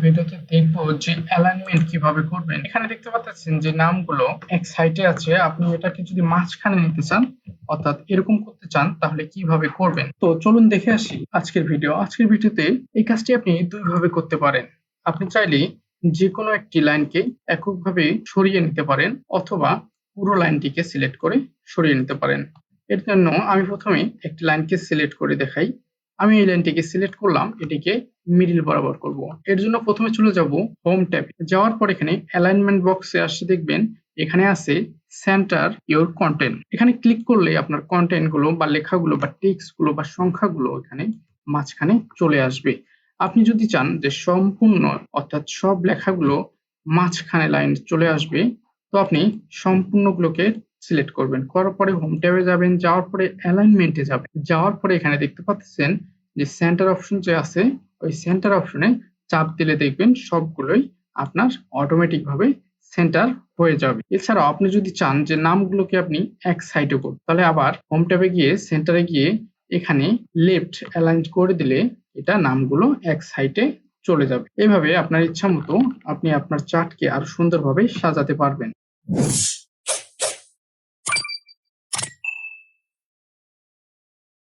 ভিডিওতে দেখবো যে অ্যালাইনমেন্ট কিভাবে করবেন। এখানে দেখতে পাচ্ছেন যে নামগুলো এক সাইডে আছে, আপনি এটাকে যদি মাঝখানে নিতে চান অর্থাৎ এরকম করতে চান তাহলে কিভাবে করবেন। তো চলুন দেখে আসি আজকের ভিডিওতে এই কাজটি আপনি দুই ভাবে করতে পারেন। আপনি চাইলে যে কোনো একটি লাইনকে এককভাবে সরিয়ে নিতে পারেন অথবা পুরো লাইনটিকে সিলেক্ট করে সরিয়ে নিতে পারেন। এর জন্য আমি প্রথমে একটি লাইনকে সিলেক্ট করে দেখাই। আমি এই লাইনটিকে সিলেক্ট করলাম, এটিকে মিডিল বরাবর করব। এর জন্য প্রথমে চলে যাব হোম ট্যাবে। যাওয়ার পর এখানে অ্যালাইনমেন্ট বক্সে আসে দেখবেন এখানে আছে সেন্টার ইওর কন্টেন্ট। এখানে ক্লিক করলে আপনার কন্টেন্ট গুলো বা লেখাগুলো বা টেক্সট গুলো বা সংখ্যাগুলো এখানে মাঝখানে চলে আসবে। আপনি যদি চান যে সম্পূর্ণ অর্থাৎ সব লেখাগুলো মাঝখানে লাইন চলে আসবে, তো আপনি সম্পূর্ণগুলোকে সিলেক্ট করবেন। করার পরে হোম ট্যাবে যাবেন, যাওয়ার পরে অ্যালাইনমেন্টে যাবেন। যাওয়ার পরে এখানে দেখতে পাচ্ছেন যে সেন্টার অপশন যে আছে, ওই সেন্টার অপশনে চাপ দিলে দেখবেন সবগুলোই আপনার অটোমেটিক ভাবে সেন্টার হয়ে যাবে। এছাড়াও আপনি যদি চান যে নামগুলোকে আপনি এক সাইডে করুন, তাহলে আবার হোম ট্যাবে গিয়ে সেন্টারে গিয়ে এখানে লেফট অ্যালাইন করে দিলে এটা নামগুলো এক সাইডে চলে যাবে। এভাবে আপনার ইচ্ছা মতো আপনি আপনার চার্টকে আরো সুন্দরভাবে সাজাতে পারবেন।